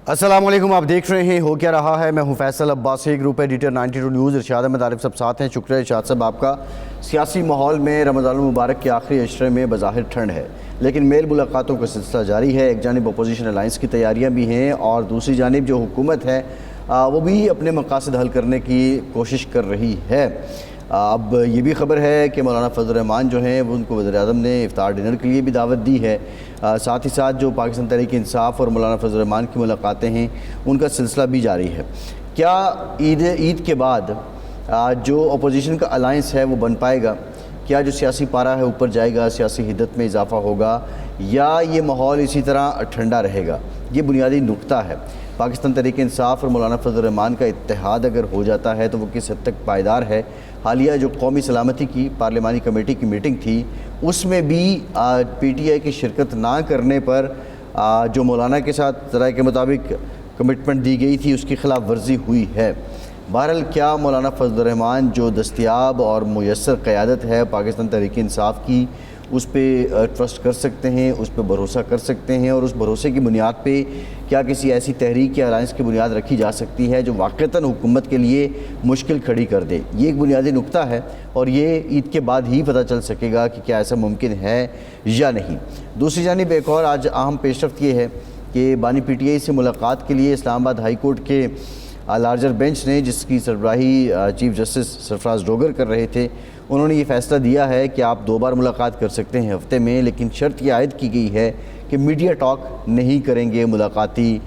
السلام علیکم، آپ دیکھ رہے ہیں ہو کیا رہا ہے۔ میں ہوں Faisal Abbasi, group editor 92 news. Irshad Ahmad Arif صاحب ساتھ ہیں۔ شکریہ ارشاد صاحب آپ کا۔ سیاسی ماحول میں رمضان المبارک کے آخری عشرے میں بظاہر ٹھنڈ ہے، لیکن میل ملاقاتوں کا سلسلہ جاری ہے۔ ایک جانب اپوزیشن الائنس کی تیاریاں بھی ہیں اور دوسری جانب جو حکومت ہے وہ بھی اپنے مقاصد حل کرنے کی کوشش کر رہی ہے۔ اب یہ بھی خبر ہے کہ مولانا فضل الرحمان جو ہیں وہ ان کو وزیر اعظم نے افطار ڈنر کے لیے بھی دعوت دی ہے۔ ساتھ ہی ساتھ جو پاکستان تحریک انصاف اور مولانا فضل الرحمان کی ملاقاتیں ہیں ان کا سلسلہ بھی جاری ہے۔ کیا عید کے بعد جو اپوزیشن کا الائنس ہے وہ بن پائے گا؟ کیا جو سیاسی پارہ ہے اوپر جائے گا، سیاسی حدت میں اضافہ ہوگا، یا یہ ماحول اسی طرح ٹھنڈا رہے گا؟ یہ بنیادی نقطہ ہے۔ پاکستان تحریک انصاف اور مولانا فضل الرحمان کا اتحاد اگر ہو جاتا ہے تو وہ کس حد تک پائیدار ہے؟ حالیہ جو قومی سلامتی کی پارلیمانی کمیٹی کی میٹنگ تھی اس میں بھی پی ٹی آئی کی شرکت نہ کرنے پر جو مولانا کے ساتھ ذرائع کے مطابق کمٹمنٹ دی گئی تھی اس کی خلاف ورزی ہوئی ہے۔ بہرحال کیا مولانا فضل الرحمان جو دستیاب اور میسر قیادت ہے پاکستان تحریک انصاف کی اس پہ ٹرسٹ کر سکتے ہیں، اس پہ بھروسہ کر سکتے ہیں، اور اس بھروسے کی بنیاد پہ کیا کسی ایسی تحریک یا الائنس کی بنیاد رکھی جا سکتی ہے جو واقعتاً حکومت کے لیے مشکل کھڑی کر دے؟ یہ ایک بنیادی نقطہ ہے اور یہ عید کے بعد ہی پتہ چل سکے گا کہ کیا ایسا ممکن ہے یا نہیں۔ دوسری جانب ایک اور آج اہم پیش رفت یہ ہے کہ بانی پی ٹی آئی سے ملاقات کے لیے اسلام آباد ہائی کورٹ کے لارجر بینچ نے، جس کی سربراہی چیف جسٹس سرفراز ڈوگر کر رہے تھے، انہوں نے یہ فیصلہ دیا ہے کہ آپ 2 بار ملاقات کر سکتے ہیں ہفتے میں، لیکن شرط یہ عائد کی گئی ہے کہ میڈیا ٹاک نہیں کریں گے ملاقاتی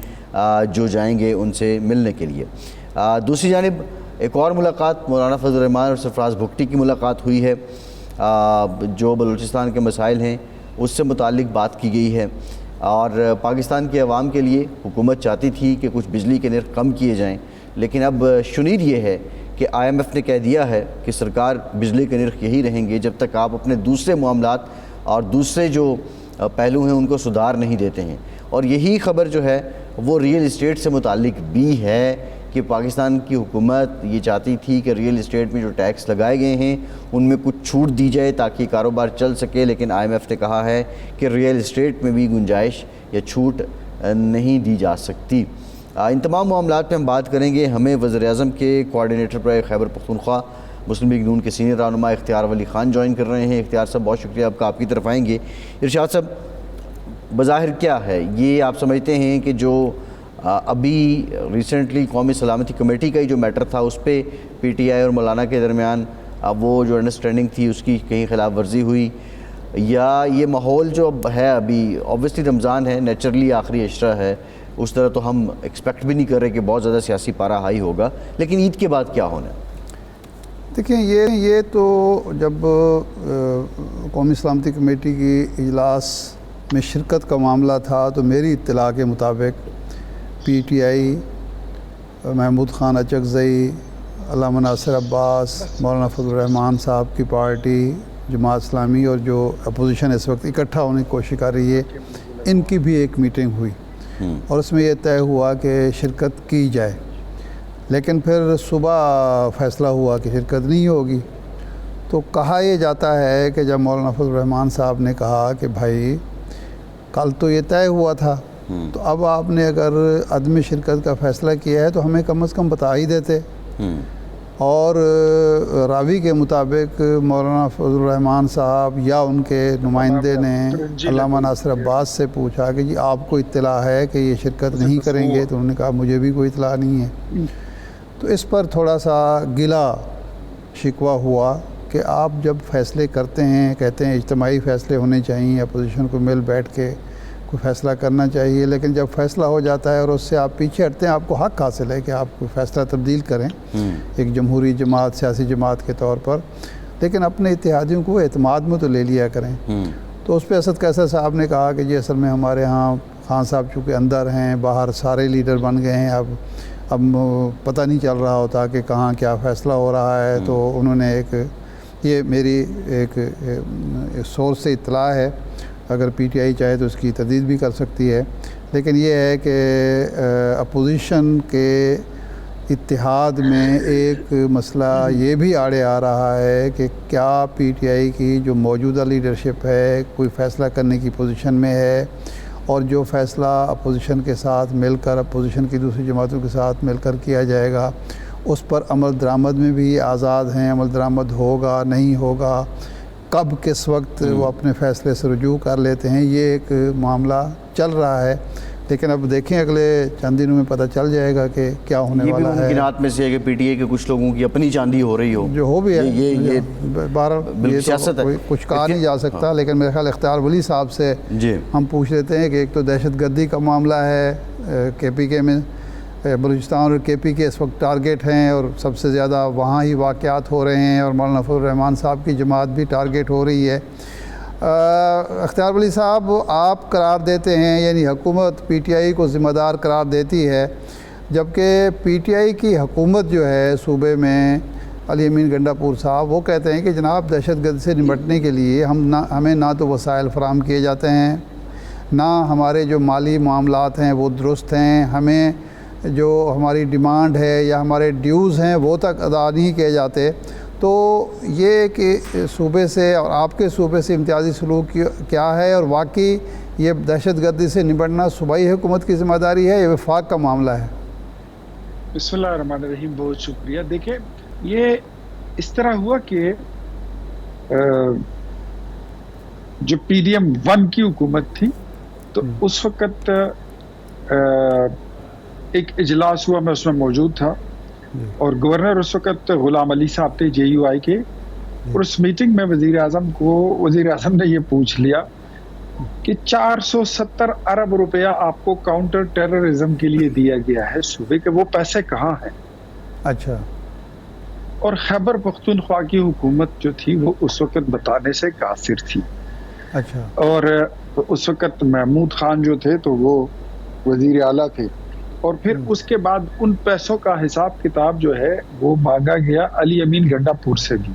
جو جائیں گے ان سے ملنے کے لیے۔ دوسری جانب ایک اور ملاقات مولانا فضل الرحمان اور سرفراز بھگٹی کی ملاقات ہوئی ہے، جو بلوچستان کے مسائل ہیں اس سے متعلق بات کی گئی ہے، اور پاکستان کے عوام کے لیے حکومت چاہتی تھی کہ کچھ بجلی کے نرخ کم کیے جائیں، لیکن اب شنید یہ ہے کہ آئی ایم ایف نے کہہ دیا ہے کہ سرکار بجلی کے نرخ یہی رہیں گے جب تک آپ اپنے دوسرے معاملات اور دوسرے جو پہلو ہیں ان کو سدھار نہیں دیتے ہیں۔ اور یہی خبر جو ہے وہ ریئل اسٹیٹ سے متعلق بھی ہے کہ پاکستان کی حکومت یہ چاہتی تھی کہ ریئل اسٹیٹ میں جو ٹیکس لگائے گئے ہیں ان میں کچھ چھوٹ دی جائے تاکہ کاروبار چل سکے، لیکن آئی ایم ایف نے کہا ہے کہ ریئل اسٹیٹ میں بھی گنجائش یا چھوٹ نہیں دی جا سکتی۔ ان تمام معاملات پہ ہم بات کریں گے۔ ہمیں وزیر اعظم کے کوارڈینیٹر پر خیبر پختونخوا مسلم لیگ نون کے سینئر رہنما اختیار ولی خان جوائن کر رہے ہیں۔ اختیار صاحب بہت شکریہ، آپ کی طرف آئیں گے۔ ارشاد صاحب، بظاہر کیا ہے یہ آپ سمجھتے ہیں کہ جو ابھی ریسنٹلی قومی سلامتی کمیٹی کا ہی جو میٹر تھا اس پہ پی ٹی آئی اور مولانا کے درمیان وہ جو انڈرسٹینڈنگ تھی اس کی کہیں خلاف ورزی ہوئی، یا یہ ماحول جو اب ہے ابھی اوبویسلی رمضان ہے، نیچرلی آخری عشرہ ہے، اس طرح تو ہم ایکسپیکٹ بھی نہیں کر رہے کہ بہت زیادہ سیاسی پارہ ہائی ہوگا، لیکن عید کے بعد کیا ہونا ہے؟ دیکھیں یہ تو جب قومی سلامتی کمیٹی کی اجلاس میں شرکت کا معاملہ تھا تو میری اطلاع کے مطابق P T I, Mahmood Khan Achakzai, Allama Nasir عباس، مولانا فضل الرحمان صاحب کی پارٹی، جماعت اسلامی اور جو اپوزیشن اس وقت اکٹھا ہونے کی کوشش کر رہی ہے، ان کی بھی ایک میٹنگ ہوئی اور اس میں یہ طے ہوا کہ شرکت کی جائے، لیکن پھر صبح فیصلہ ہوا کہ شرکت نہیں ہوگی۔ تو کہا یہ جاتا ہے کہ جب مولانا فضل الرحمان صاحب نے کہا کہ بھائی کل تو یہ طے ہوا تھا، تو اب آپ نے اگر عدم شرکت کا فیصلہ کیا ہے تو ہمیں کم از کم بتا ہی دیتے۔ اور راوی کے مطابق مولانا فضل الرحمان صاحب یا ان کے نمائندے نے علامہ ناصر عباس سے پوچھا کہ جی آپ کو اطلاع ہے کہ یہ شرکت نہیں کریں گے؟ تو انہوں نے کہا مجھے بھی کوئی اطلاع نہیں ہے۔ تو اس پر تھوڑا سا گلا شکوہ ہوا کہ آپ جب فیصلے کرتے ہیں، کہتے ہیں اجتماعی فیصلے ہونے چاہیے، اپوزیشن کو مل بیٹھ کے کوئی فیصلہ کرنا چاہیے، لیکن جب فیصلہ ہو جاتا ہے اور اس سے آپ پیچھے ہٹتے ہیں، آپ کو حق حاصل ہے کہ آپ کوئی فیصلہ تبدیل کریں ایک جمہوری جماعت، سیاسی جماعت کے طور پر، لیکن اپنے اتحادیوں کو اعتماد میں تو لے لیا کریں۔ تو اس پہ اسد قیصر صاحب نے کہا کہ جی اصل میں ہمارے ہاں خان صاحب چونکہ اندر ہیں، باہر سارے لیڈر بن گئے ہیں، اب پتہ نہیں چل رہا ہوتا کہ کہاں کیا فیصلہ ہو رہا ہے۔ تو انہوں نے یہ میری ایک سورس سے اطلاع ہے، اگر پی ٹی آئی چاہے تو اس کی تردید بھی کر سکتی ہے، لیکن یہ ہے کہ اپوزیشن کے اتحاد میں ایک مسئلہ یہ بھی آڑے آ رہا ہے کہ کیا پی ٹی آئی کی جو موجودہ لیڈرشپ ہے کوئی فیصلہ کرنے کی پوزیشن میں ہے، اور جو فیصلہ اپوزیشن کے ساتھ مل کر اپوزیشن کی دوسری جماعتوں کے ساتھ مل کر کیا جائے گا اس پر عمل درآمد میں بھی آزاد ہیں. عمل درآمد ہوگا نہیں ہوگا, کب کس وقت وہ اپنے فیصلے سے رجوع کر لیتے ہیں, یہ ایک معاملہ چل رہا ہے. لیکن اب دیکھیں اگلے چند دنوں میں پتہ چل جائے گا کہ کیا ہونے والا ہے. یہ بھی ممکنات میں سے ہے کہ پی ٹی اے کے کچھ لوگوں کی اپنی چاندی ہو رہی ہو, جو ہو بھی ہے. یہ یہ سیاست ہے, کچھ کہا نہیں جا سکتا. لیکن میرے خیال اختیار ولی صاحب سے ہم پوچھ لیتے ہیں کہ ایک تو دہشت گردی کا معاملہ ہے کے پی کے میں, بلوچستان اور کے پی کے اس وقت ٹارگیٹ ہیں اور سب سے زیادہ وہاں ہی واقعات ہو رہے ہیں, اور مولانا فضل الرحمان صاحب کی جماعت بھی ٹارگیٹ ہو رہی ہے. اختیار ولی صاحب, آپ قرار دیتے ہیں, یعنی حکومت پی ٹی آئی کو ذمہ دار قرار دیتی ہے, جبکہ پی ٹی آئی کی حکومت جو ہے صوبے میں, علی امین گنڈا پور صاحب وہ کہتے ہیں کہ جناب دہشت گردی سے نمٹنے کے لیے ہمیں نہ تو وسائل فراہم کیے جاتے ہیں, نہ ہمارے جو مالی معاملات ہیں وہ درست ہیں, ہمیں جو ہماری ڈیمانڈ ہے یا ہمارے ڈیوز ہیں وہ تک ادا نہیں کیے جاتے. تو یہ کہ صوبے سے اور آپ کے صوبے سے امتیازی سلوک کیا ہے, اور واقعی یہ دہشت گردی سے نمٹنا صوبائی حکومت کی ذمہ داری ہے یا وفاق کا معاملہ ہے؟ بسم اللہ الرحمن الرحیم. بہت شکریہ. دیکھیں یہ اس طرح ہوا کہ جو پی ڈی ایم 1 کی حکومت تھی تو اس وقت ایک اجلاس ہوا, میں اس میں موجود تھا, اور گورنر اس وقت غلام علی صاحب تھے جے یو آئی کے, اور اس میٹنگ میں وزیر اعظم نے یہ پوچھ لیا کہ 470 ارب روپیہ آپ کو کاؤنٹر ٹیررزم کے لیے دیا گیا ہے صوبے کے, وہ پیسے کہاں ہیں؟ اچھا. اور خیبر پختونخوا کی حکومت جو تھی وہ اس وقت بتانے سے قاصر تھی. اچھا. اور اس وقت محمود خان جو تھے تو وہ وزیر اعلیٰ تھے, اور پھر اس کے بعد ان پیسوں کا حساب کتاب جو ہے وہ مانگا گیا علی امین گنڈا پور سے بھی.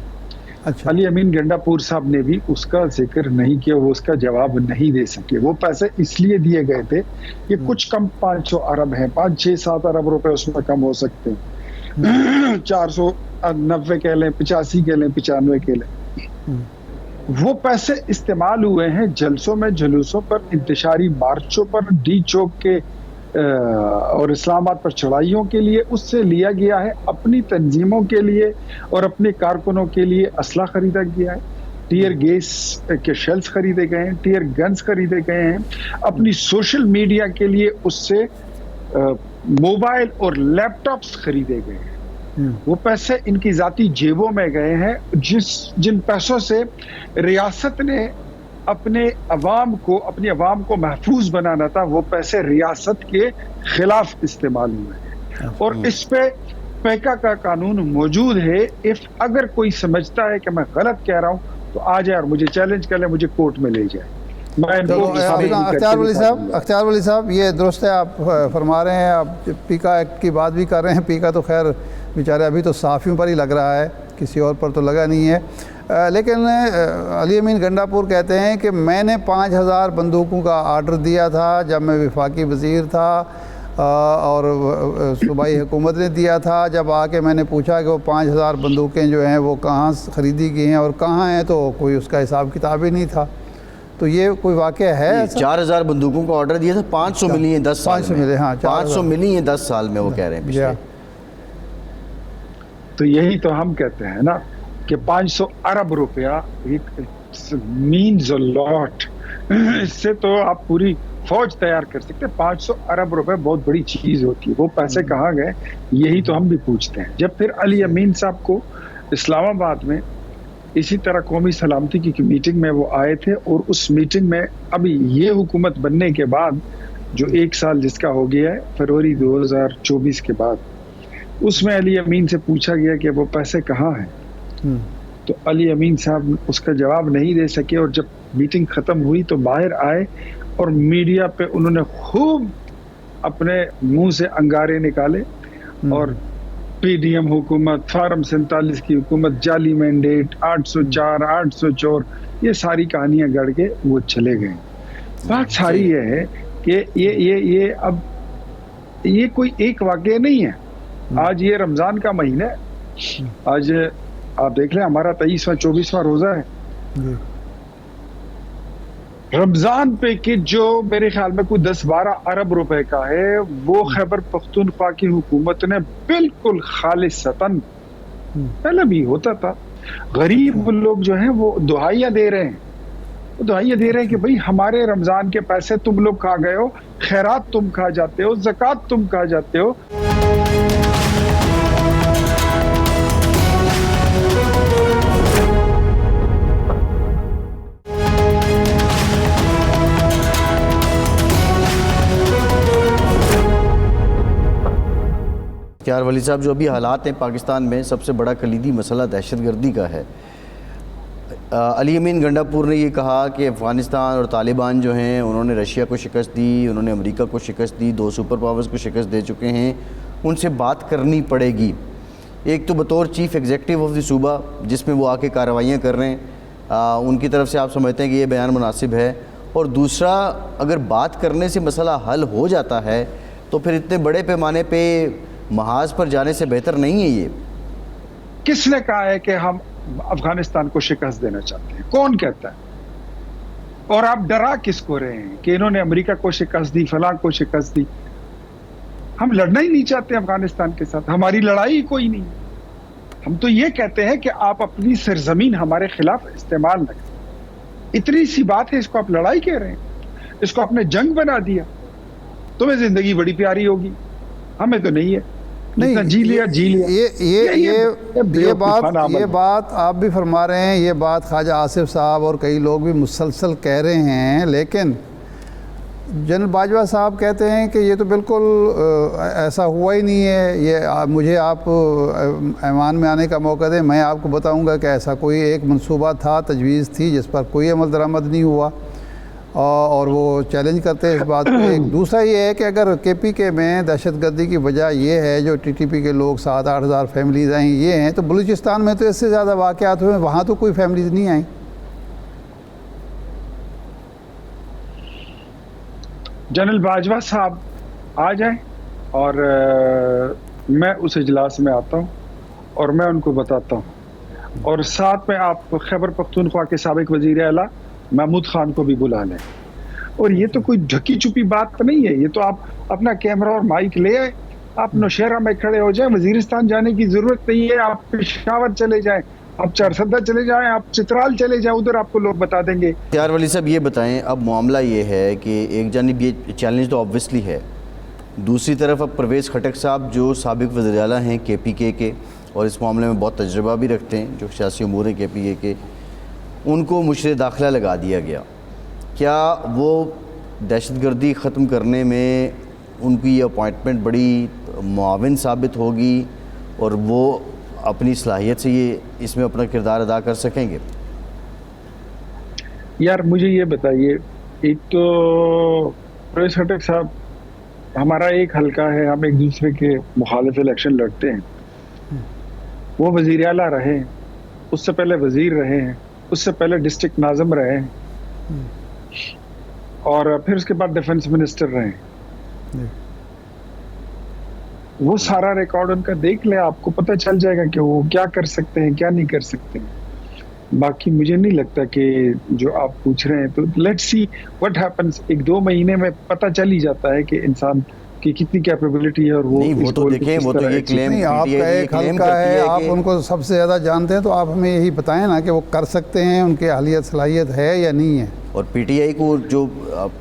اچھا. علی امین گنڈا پور صاحب نے بھی اس کا ذکر نہیں کیا, وہ اس کا جواب نہیں دے سکے. وہ پیسے اس لیے دیے گئے تھے کہ کچھ کم 500 ارب ہیں, 5-6-7 ارب روپے اس میں کم ہو سکتے ہیں, 490 کہہ لیں, 85 کہہ لیں, 95 کہہ لیں. وہ پیسے استعمال ہوئے ہیں جلسوں میں, جلوسوں پر, انتشاری مارچوں پر, ڈی چوک کے اور اسلام آباد پر چڑھائیوں کے لیے. اس سے لیا گیا ہے اپنی تنظیموں کے لیے اور اپنے کارکنوں کے لیے اسلحہ خریدا گیا ہے, ٹیئر گیس کے شیلز خریدے گئے ہیں, ٹیئر گنز خریدے گئے ہیں, اپنی سوشل میڈیا کے لیے اس سے موبائل اور لیپ ٹاپس خریدے گئے ہیں. وہ پیسے ان کی ذاتی جیبوں میں گئے ہیں. جن پیسوں سے ریاست نے اپنی عوام کو محفوظ بنانا تھا, وہ پیسے ریاست کے خلاف استعمال ہوئے ہیں. اور اس پہ پیکا کا قانون موجود ہے. اگر کوئی سمجھتا ہے کہ میں غلط کہہ رہا ہوں تو آ جائے اور مجھے چیلنج کر لے, مجھے کورٹ میں لے جائے. اختیار ولی صاحب, یہ درست ہے آپ فرما رہے ہیں, آپ پیکا ایکٹ کی بات بھی کر رہے ہیں. پیکا تو خیر بیچارے ابھی تو صحافیوں پر ہی لگ رہا ہے, کسی اور پر تو لگا نہیں ہے. لیکن علی امین گنڈا پور کہتے ہیں کہ میں نے 5000 بندوقوں کا آرڈر دیا تھا جب میں وفاقی وزیر تھا, اور صوبائی حکومت نے دیا تھا. جب آ کے میں نے پوچھا کہ وہ 5000 بندوقیں جو ہیں وہ کہاں خریدی گئی ہیں اور کہاں ہیں, تو کوئی اس کا حساب کتاب ہی نہیں تھا. تو یہ کوئی واقعہ ہے؟ 4000 بندوقوں کا آرڈر دیا تھا, 500 ملی ہیں 10 سال میں. 500 ملی ہیں 10 سال میں, وہ کہہ رہے ہیں. تو یہی تو ہم کہتے ہیں نا کہ 500 ارب روپیہ مینز اے لاٹ. اس سے تو آپ پوری فوج تیار کر سکتے. 500 ارب روپے بہت بڑی چیز ہوتی ہے. وہ پیسے کہاں گئے, یہی تو ہم بھی پوچھتے ہیں. جب پھر علی امین صاحب کو اسلام آباد میں اسی طرح قومی سلامتی کی میٹنگ میں وہ آئے تھے, اور اس میٹنگ میں ابھی یہ حکومت بننے کے بعد جو 1 سال جس کا ہو گیا ہے, فروری 2024 کے بعد, اس میں علی امین سے پوچھا گیا کہ وہ پیسے کہاں ہیں. تو علی امین صاحب اس کا جواب نہیں دے سکے, اور جب میٹنگ ختم ہوئی تو باہر آئے اور میڈیا پہ انہوں نے خوب اپنے منہ سے انگارے نکالے, اور پی ڈی ایم حکومت, فارم 47 کی حکومت, جعلی مینڈیٹ, 804, 804, یہ ساری کہانیاں گڑھ کے وہ چلے گئے. بات ساری یہ ہے کہ یہ اب یہ کوئی ایک واقعہ نہیں ہے. آج یہ رمضان کا مہینہ ہے, آج آپ دیکھ لیں ہمارا 23واں 24واں روزہ ہے. رمضان پیکج جو میرے خیال میں کوئی 10-12 ارب روپے کا ہے، وہ خیبر پختونخوا کی حکومت نے بالکل خالصتاً، پہلے بھی ہوتا تھا، غریب لوگ جو ہیں وہ دہائیاں دے رہے ہیں، وہ دہائیاں دے رہے ہیں کہ بھئی ہمارے رمضان کے پیسے تم لوگ کھا گئے ہو، خیرات تم کھا جاتے ہو، زکوٰۃ تم کھا جاتے ہو۔ اختیار ولی صاحب، جو ابھی حالات ہیں پاکستان میں، سب سے بڑا کلیدی مسئلہ دہشت گردی کا ہے۔ علی امین گنڈاپور نے یہ کہا کہ افغانستان اور طالبان جو ہیں انہوں نے رشیا کو شکست دی، انہوں نے امریکہ کو شکست دی، 2 سپر پاورز کو شکست دے چکے ہیں، ان سے بات کرنی پڑے گی۔ ایک تو بطور چیف ایگزیکٹو آف دی صوبہ جس میں وہ آ کے کارروائیاں کر رہے ہیں، ان کی طرف سے آپ سمجھتے ہیں کہ یہ بیان مناسب ہے؟ اور دوسرا، اگر بات کرنے سے مسئلہ حل ہو جاتا ہے تو پھر اتنے بڑے پیمانے پہ محاذ پر جانے سے بہتر نہیں ہے یہ؟ کس نے کہا ہے کہ ہم افغانستان کو شکست دینا چاہتے ہیں؟ کون کہتا ہے؟ اور آپ ڈرا کس کو رہے ہیں کہ انہوں نے امریکہ کو شکست دی، فلاں کو شکست دی؟ ہم لڑنا ہی نہیں چاہتے افغانستان کے ساتھ، ہماری لڑائی کوئی نہیں۔ ہم تو یہ کہتے ہیں کہ آپ اپنی سرزمین ہمارے خلاف استعمال نہ کریں۔ اتنی سی بات ہے، اس کو آپ لڑائی کہہ رہے ہیں، اس کو آپ نے جنگ بنا دیا۔ تمہیں زندگی بڑی پیاری ہوگی، ہمیں تو نہیں ہے، نہیں، جی لیا جی لیا۔ یہ بات آپ بھی فرما رہے ہیں، یہ بات خواجہ آصف صاحب اور کئی لوگ بھی مسلسل کہہ رہے ہیں، لیکن جنرل باجوہ صاحب کہتے ہیں کہ یہ تو بالکل ایسا ہوا ہی نہیں ہے، یہ مجھے آپ ایوان میں آنے کا موقع دیں، میں آپ کو بتاؤں گا کہ ایسا کوئی ایک منصوبہ تھا، تجویز تھی، جس پر کوئی عمل درآمد نہیں ہوا، اور وہ چیلنج کرتے ہیں اس بات کو۔ ایک دوسرا یہ ہے کہ اگر کے پی کے میں دہشت گردی کی وجہ یہ ہے، جو ٹی ٹی پی کے لوگ 7-8 ہزار فیملیز آئیں یہ ہیں، تو بلوچستان میں تو اس سے زیادہ واقعات ہوئے، وہاں تو کوئی فیملیز نہیں آئیں۔ جنرل باجوہ صاحب آ جائیں اور میں اس اجلاس میں آتا ہوں اور میں ان کو بتاتا ہوں، اور ساتھ میں آپ خیبر پختونخوا کے سابق وزیر اعلیٰ محمود خان کو بھی بلا لیں۔ اور یہ تو کوئی ڈھکی چھپی بات نہیں ہے، یہ تو آپ اپنا کیمرہ اور مائک لے آئے، آپ نوشہرہ میں کھڑے ہو جائیں، وزیرستان جانے کی ضرورت نہیں ہے، آپ پشاور چلے جائیں، آپ چارسدہ چلے جائیں، آپ چترال چلے جائیں، ادھر آپ کو لوگ بتا دیں گے۔ اختیار ولی صاحب یہ بتائیں، اب معاملہ یہ ہے کہ ایک جانب یہ چیلنج تو آبویسلی ہے، دوسری طرف اب پرویز خٹک صاحب جو سابق وزیر اعلیٰ ہیں کے پی کے اور اس معاملے میں بہت تجربہ بھی رکھتے ہیں، جو سیاسی امور ہیں کے پی کے، ان کو مشرِ داخلہ لگا دیا گیا۔ کیا وہ دہشت گردی ختم کرنے میں ان کی یہ اپوائنٹمنٹ بڑی معاون ثابت ہوگی اور وہ اپنی صلاحیت سے یہ اس میں اپنا کردار ادا کر سکیں گے؟ یار مجھے یہ بتائیے، ایک تو پرویز خٹک صاحب، ہمارا ایک حلقہ ہے، ہم ایک دوسرے کے مخالف الیکشن لڑتے ہیں، وہ وزیر اعلیٰ رہے ہیں، اس سے پہلے وزیر رہے ہیں، اس سے پہلے ڈسٹرکٹ ناظم رہے ہیں، اور پھر اس کے بعد ڈیفنس منسٹر رہے ہیں۔ وہ سارا ریکارڈ ان کا دیکھ لیں، آپ کو پتہ چل جائے گا کہ وہ کیا کر سکتے ہیں، کیا نہیں کر سکتے ہیں۔ باقی مجھے نہیں لگتا کہ جو آپ پوچھ رہے ہیں، تو لیٹس سی واٹ ہیپنس، 1-2 مہینے میں پتہ چل ہی جاتا ہے کہ انسان کی کتنی کیپیبلٹی ہے، اور وہ نہیں، وہ تو دیکھیں، وہ تو یہ کلیم نہیں، آپ کا ایک حلقہ ہے، آپ ان کو سب سے زیادہ جانتے ہیں، تو آپ ہمیں یہی بتائیں نا کہ وہ کر سکتے ہیں، ان کے اہلیت صلاحیت ہے یا نہیں ہے۔ اور پی ٹی آئی کو جو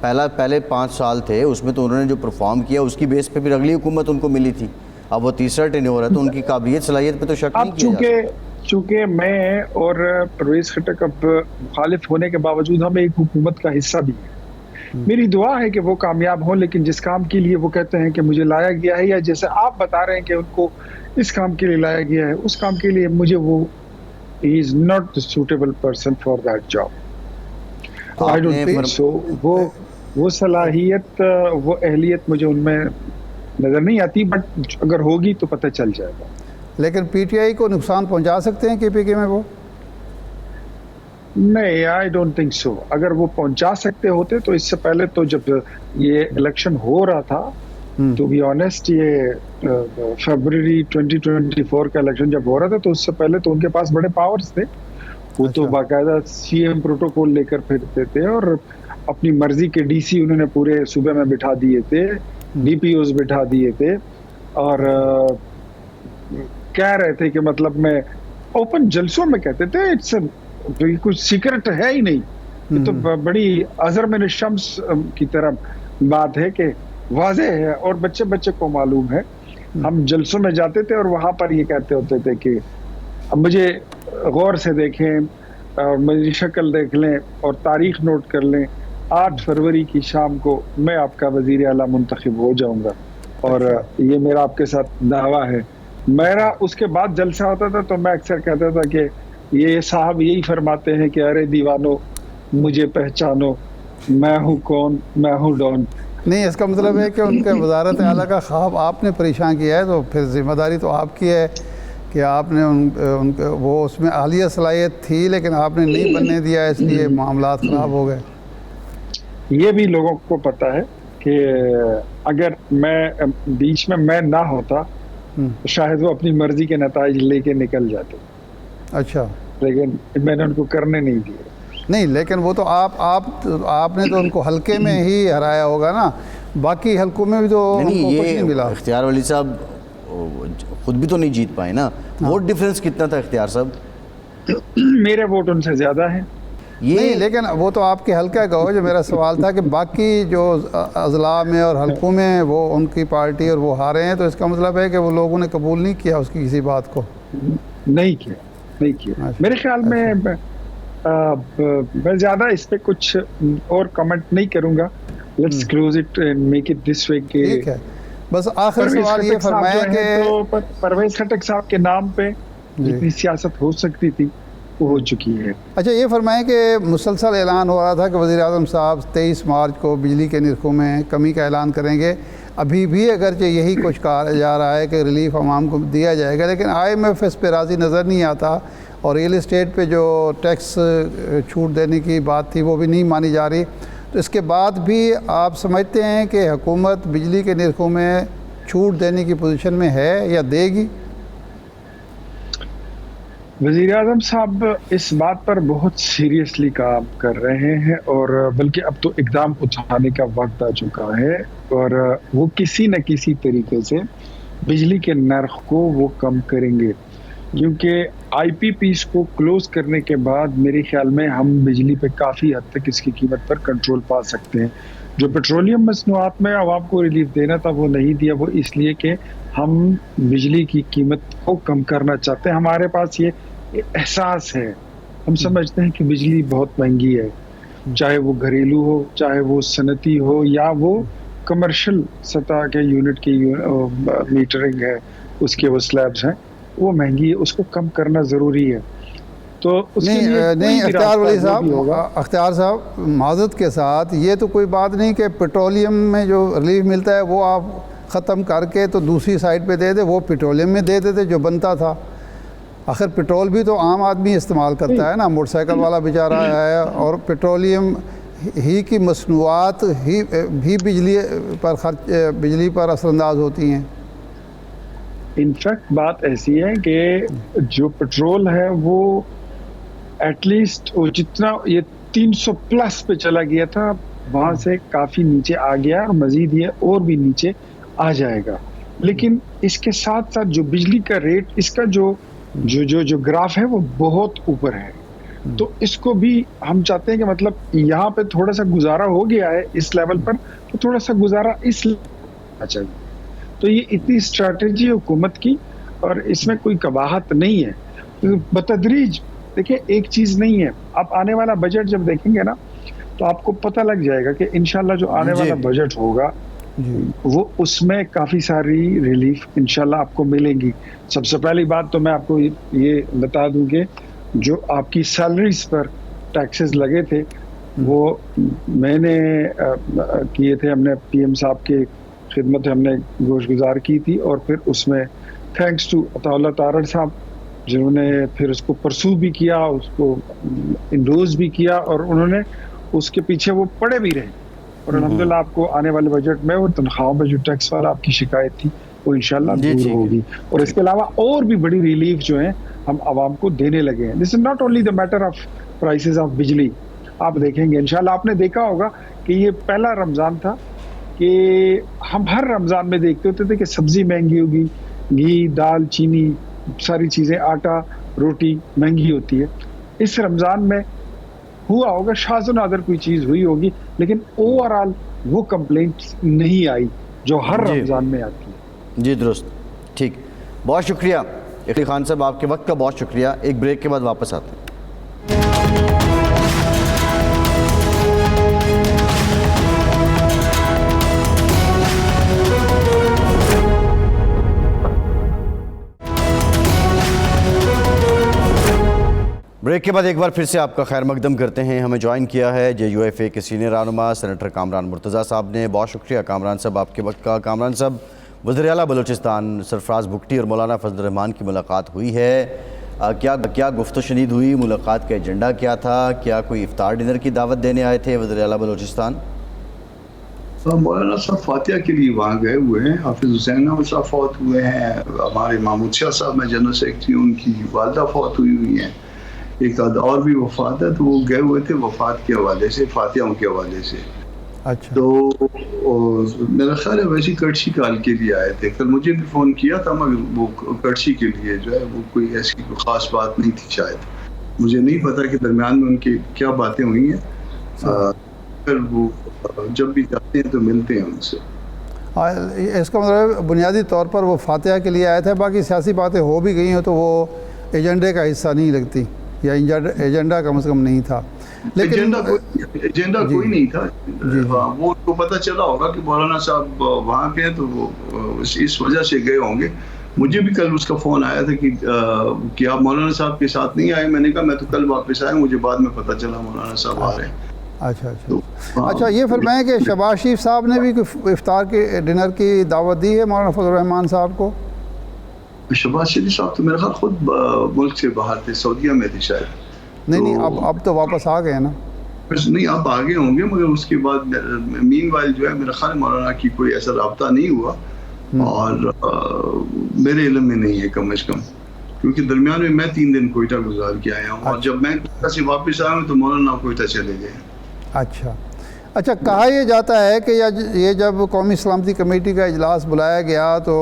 پہلے 5 سال تھے اس میں تو انہوں نے جو پرفارم کیا اس کی بیس پہ پھر اگلی حکومت ان کو ملی تھی، اب وہ تیسرا ٹینیور ہے تو ان کی قابلیت صلاحیت پہ تو شک نہیں کیا جاتا۔ چونکہ میں اور پرویز خٹک اب مخالف ہونے کے باوجود ہم ایک حکومت کا حصہ بھی ہیں، میری دعا ہے کہ وہ کامیاب ہوں، لیکن جس کام کے لیے وہ کہتے ہیں کہ مجھے لایا گیا ہے، یا جیسے آپ بتا رہے ہیں کہ ان کو اس کام کے لیے لایا گیا ہے، اس کام کے لیے مجھے وہ ہی is not the suitable person for that job. I don't think so. وہ صلاحیت، وہ اہلیت مجھے ان میں نظر نہیں آتی، بٹ اگر ہوگی تو پتہ چل جائے گا۔ لیکن پی ٹی آئی کو نقصان پہنچا سکتے ہیں کے پی کے میں وہ؟ نہیں، آئی ڈونٹ تھنک سو۔ اگر وہ پہنچا سکتے ہوتے تو اس سے پہلے تو جب یہ الیکشن ہو رہا تھا، ٹو بی آنیسٹ، یہ فیبرری 2024 کا الیکشن جب ہو رہا تھا تو اس سے پہلے تو ان کے پاس بڑے پاورز تھے، وہ تو باقاعدہ سی ایم پروٹوکول لے کر پھرتے تھے، اور اپنی مرضی کے ڈی سی انہوں نے پورے صوبے میں بٹھا دیے تھے, ڈی پی اوز بٹھا دیے تھے, اور کہہ رہے تھے کہ مطلب میں اوپن جلسوں میں کہتے تھے اٹس کچھ سیکرٹ ہے ہی نہیں, یہ تو بڑی ازر من الشمس کی طرح بات ہے کہ واضح ہے اور بچے بچے کو معلوم ہے. ہم جلسوں میں جاتے تھے اور وہاں پر یہ کہتے ہوتے تھے کہ اب مجھے غور سے دیکھیں اور میری شکل دیکھ لیں اور تاریخ نوٹ کر لیں, 8 فروری کی شام کو میں آپ کا وزیر اعلیٰ منتخب ہو جاؤں گا, اور یہ میرا آپ کے ساتھ دعویٰ ہے. میرا اس کے بعد جلسہ ہوتا تھا تو میں اکثر کہتا تھا کہ یہ صاحب یہی فرماتے ہیں کہ ارے دیوانو مجھے پہچانو, میں ہوں کون, میں ہوں ڈان. نہیں, اس کا مطلب ہے کہ ان کے وزارت اعلیٰ کا خواب آپ نے پریشان کیا ہے, تو پھر ذمہ داری تو آپ کی ہے کہ آپ نے ان وہ اس میں اہلیہ صلاحیت تھی لیکن آپ نے نہیں بننے دیا, اس لیے معاملات خراب ہو گئے. یہ بھی لوگوں کو پتہ ہے کہ اگر میں بیچ میں نہ ہوتا شاید وہ اپنی مرضی کے نتائج لے کے نکل جاتے. اچھا, لیکن میں نے ان کو کرنے نہیں دیا. نہیں, لیکن وہ تو آپ نے تو ان کو حلقے میں ہی ہرایا ہوگا نا, باقی حلقوں میں بھی تو ان کو کچھ نہیں ملا. اختیار ولی صاحب خود بھی تو نہیں جیت پائے نا, ووٹ ڈیفرنس کتنا تھا اختیار صاحب؟ میرے ووٹ ان سے زیادہ ہیں. نہیں, لیکن وہ تو آپ کے حلقہ کا ہو. جو میرا سوال تھا کہ باقی جو اضلاع میں اور حلقوں میں وہ ان کی پارٹی اور وہ ہارے ہیں, تو اس کا مطلب ہے کہ وہ لوگوں نے قبول نہیں کیا اس کی کسی بات کو. نہیں کیا. میرے خیال میں میں زیادہ اس پہ کچھ اور کمنٹ نہیں کروں گا. Let's close it and make it this way. ٹھیک ہے, بس آخر سوال یہ فرمایا کہ پرویز خٹک صاحب کے نام پہ جتنی سیاست ہو سکتی تھی وہ ہو چکی ہے. اچھا, یہ فرمائیں کہ مسلسل اعلان ہو رہا تھا کہ وزیر اعظم صاحب 23 مارچ کو بجلی کے نرخوں میں کمی کا اعلان کریں گے. ابھی بھی اگرچہ یہی کچھ کہا جا رہا ہے کہ ریلیف عوام کو دیا جائے گا, لیکن IMF اس پہ راضی نظر نہیں آتا, اور ریئل اسٹیٹ پہ جو ٹیکس چھوٹ دینے کی بات تھی وہ بھی نہیں مانی جا رہی. تو اس کے بعد بھی آپ سمجھتے ہیں کہ حکومت بجلی کے نرخوں میں چھوٹ دینے کی پوزیشن میں ہے یا دے گی؟ وزیر اعظم صاحب اس بات پر بہت سیریسلی کام کر رہے ہیں, اور بلکہ اب تو اقدام اٹھانے کا وقت آ چکا ہے, اور وہ کسی نہ کسی طریقے سے بجلی کے نرخ کو وہ کم کریں گے. کیونکہ IPPs کو کلوز کرنے کے بعد میرے خیال میں ہم بجلی پہ کافی حد تک اس کی قیمت پر کنٹرول پا سکتے ہیں. جو پیٹرولیم مصنوعات میں عوام کو ریلیف دینا تھا وہ نہیں دیا, وہ اس لیے کہ ہم بجلی کی قیمت کو کم کرنا چاہتے ہیں. ہمارے پاس یہ احساس ہے, ہم سمجھتے ہیں کہ بجلی بہت مہنگی ہے, چاہے وہ گھریلو ہو, چاہے وہ صنعتی ہو, یا وہ کمرشل سطح کے یونٹ کی میٹرنگ ہے, اس کے وہ سلیبز ہیں, وہ مہنگی ہے, اس کو کم کرنا ضروری ہے. تو اس نہیں اختیار ولی صاحب, اختیار صاحب معذرت کے ساتھ, یہ تو کوئی بات نہیں کہ پیٹرولیم میں جو ریلیف ملتا ہے وہ آپ ختم کر کے تو دوسری سائڈ پہ دے دے, وہ پیٹرولیم میں دے دیتے جو بنتا تھا. آخر پیٹرول بھی تو عام آدمی استعمال کرتا ہے نا, موٹر سائیکل والا بیچارہ ہے, اور پیٹرولیم ہی کی مصنوعات ہی بھی بجلی پر اثر انداز ہوتی ہیں. انفیکٹ بات ایسی ہے کہ جو پیٹرول ہے وہ ایٹ لیسٹ وہ جتنا یہ 300 پلس پہ چلا گیا تھا, وہاں سے کافی نیچے آ گیا, اور مزید یہ اور بھی نیچے آ جائے گا. لیکن اس کے ساتھ ساتھ جو بجلی کا ریٹ, اس کا جو گراف ہے وہ بہت اوپر ہے. تو اس کو بھی ہم چاہتے ہیں کہ مطلب یہاں پہ تھوڑا سا گزارا ہو گیا ہے اس لیول پر, تو تھوڑا سا گزارا اس چاہیے. تو یہ اتنی اسٹریٹجی حکومت کی, اور اس میں کوئی قباحت نہیں ہے. بتدریج دیکھیں, ایک چیز نہیں ہے, آپ آنے والا بجٹ جب دیکھیں گے نا تو آپ کو پتہ لگ جائے گا کہ انشاءاللہ جو آنے والا بجٹ ہوگا وہ اس میں کافی ساری ریلیف انشاءاللہ آپ کو ملیں گی. سب سے پہلی بات تو میں آپ کو یہ بتا دوں کہ جو آپ کی سیلریز پر ٹیکسز لگے تھے وہ میں نے کیے تھے, ہم نے PM صاحب کے خدمت ہم نے گوش گزار کی تھی, اور پھر اس میں تھینکس ٹو عطا اللہ تارڑ صاحب جنہوں نے پھر اس کو پرسو بھی کیا, اس کو انڈوز بھی کیا, اور انہوں نے اس کے پیچھے وہ پڑے بھی رہے. اور الحمدللہ آپ کو آنے والے بجٹ میں وہ تنخواہوں پہ جو ٹیکس والا آپ کی شکایت تھی وہ انشاءاللہ دور ہوگی. اور اس کے علاوہ اور بھی بڑی ریلیف جو ہیں ہم عوام کو دینے لگے ہیں. This is not only the matter of prices of بجلی, آپ دیکھیں گے انشاءاللہ. آپ نے دیکھا ہوگا کہ یہ پہلا رمضان تھا کہ ہم ہر رمضان میں دیکھتے ہوتے تھے کہ سبزی مہنگی ہوگی, گھی, دال, چینی, ساری چیزیں, آٹا, روٹی مہنگی ہوتی ہے. اس رمضان میں ہوا ہوگا, شاذ و نادر کوئی چیز ہوئی ہوگی, لیکن اوور آل وہ کمپلینٹس نہیں آئی جو ہر رمضان میں آتی ہے. جی درست, ٹھیک, بہت شکریہ اقلی خان صاحب, آپ کے وقت کا بہت شکریہ. ایک بریک کے بعد واپس آتے ہیں. بریک کے بعد ایک بار پھر سے آپ کا خیر مقدم کرتے ہیں. ہمیں جوائن کیا ہے JUIFA کے سینئر رہنما سینیٹر کامران مرتضیٰ صاحب نے. بہت شکریہ کامران صاحب آپ کے وقت کا. کامران صاحب, وزیر اعلیٰ بلوچستان سرفراز بگٹی اور مولانا فضل الرحمان کی ملاقات ہوئی ہے, کیا گفت و شنید ہوئی؟ ملاقات کا ایجنڈا کیا تھا؟ کیا کوئی افطار ڈنر کی دعوت دینے آئے تھے وزیر اعلیٰ بلوچستان؟ مولانا صاحب فاتحہ کے لیے وہاں گئے ہوئے ہیں. حافظ حسین احمد صاحب فوت ہوئے ہیں. ہمارے محمود شاہ صاحب میں جنرل سیکرٹری, ان کی والدہ فوت ہوئی ہیں. ایک اور بھی وفات ہے, تو وہ گئے ہوئے تھے وفات کے حوالے سے, فاتحوں کے حوالے سے. اچھا, تو میرا خیال ہے ویسی کرچی کال کے لیے آئے تھے. کل مجھے بھی فون کیا تھا, مگر وہ کرچی کے لیے جو ہے وہ کوئی ایسی خاص بات نہیں تھی شاید. مجھے نہیں پتا کہ درمیان میں ان کی کیا باتیں ہوئی ہیں. پھر وہ جب بھی جاتے ہیں تو ملتے ہیں ان سے. اس کا مطلب بنیادی طور پر وہ فاتحہ کے لیے آئے تھے, باقی سیاسی باتیں ہو بھی گئی ہیں تو وہ ایجنڈے کا حصہ نہیں لگتی, یا ایجنڈا کم از کم نہیں تھا. لیکن ایجنڈا کوئی نہیں تھا. وہ ان کو پتہ چلا ہوگا کہ مولانا صاحب وہاں پہ ہیں, تو وہ اس وجہ سے گئے ہوں گے. مجھے بھی کل اس کا فون آیا تھا کہ آپ مولانا صاحب کے ساتھ نہیں آئے. میں نے کہا میں تو کل واپس آیا, مجھے بعد میں پتہ چلا مولانا صاحب آ رہے ہیں. اچھا, یہ فرمائیں کہ شہباز شریف صاحب نے بھی افطار کے ڈنر کی دعوت دی ہے مولانا فضل الرحمان صاحب کو؟ شہباز شریف صاحب تو میرے خیال خود ملک سے باہر تھے, سعودیہ میں تھے شاید. نہیں, اب تو واپس آ گئے نا. نہیں, اب آگے ہوں گے, مگر اس کے بعد مین وائل جو ہے میرا خیال مولانا کی کوئی ایسا رابطہ نہیں ہوا, اور میرے علم میں نہیں ہے کم از کم, کیونکہ درمیان میں 3 دن کوئٹہ گزار کے آیا ہوں, اور جب میں کوئٹہ سے واپس آیا ہوں تو مولانا کوئٹہ چلے گئے. اچھا, کہا یہ جاتا ہے کہ یہ جب قومی سلامتی کمیٹی کا اجلاس بلایا گیا تو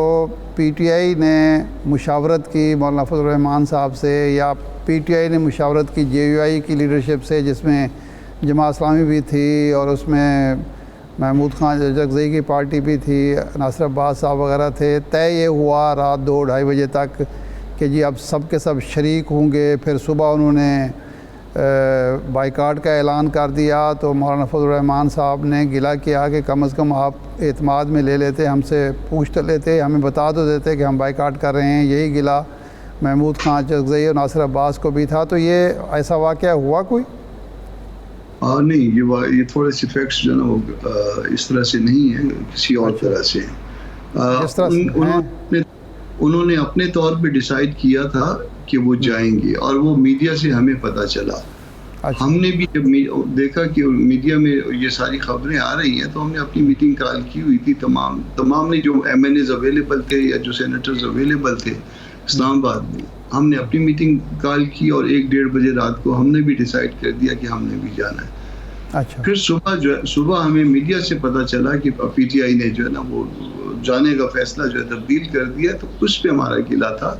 PTI نے مشاورت کی مولانا فضل الرحمان صاحب سے, یا PTI نے مشاورت کی JUI کی لیڈرشپ سے, جس میں جماعت اسلامی بھی تھی اور اس میں محمود خان جگزئی کی پارٹی بھی تھی, ناصر عباس صاحب وغیرہ تھے. طے یہ ہوا رات 2-2:30 بجے تک کہ جی اب سب کے سب شریک ہوں گے. پھر صبح انہوں نے بائیکاٹ کا اعلان کر دیا, تو مولانا فضل الرحمان صاحب نے گلہ کیا کہ کم از کم آپ اعتماد میں لے لیتے, ہم سے پوچھ تو لیتے, ہمیں بتا تو دیتے کہ ہم بائیکاٹ کر رہے ہیں. یہی گلہ محمود خان جگزئی اور ناصر عباس کو بھی تھا. تو یہ ایسا واقعہ ہوا کوئی؟ نہیں, یہ تھوڑے سے فیکٹس جو ہے نا وہ اس طرح سے نہیں ہے, کسی اور طرح سے. انہوں نے اپنے طور پہ ڈیسائیڈ کیا تھا کہ وہ جائیں گے, اور وہ میڈیا سے ہمیں پتہ چلا. ہم نے بھی جب دیکھا کہ میڈیا میں یہ ساری خبریں آ رہی ہیں, تو ہم نے اپنی میٹنگ کال کی ہوئی تھی. تمام نے جو MNAs اویلیبل تھے یا جو سینیٹرز اویلیبل تھے اسلام آباد میں, ہم نے اپنی میٹنگ کال کی, اور 1-1:30 بجے رات کو ہم نے بھی ڈیسائیڈ کر دیا کہ ہم نے بھی جانا ہے. پھر صبح ہمیں میڈیا سے پتہ چلا کہ PTI نے جو ہے نا وہ جانے کا فیصلہ جو ہے تبدیل کر دیا. تو اس پہ ہمارا گلہ تھا,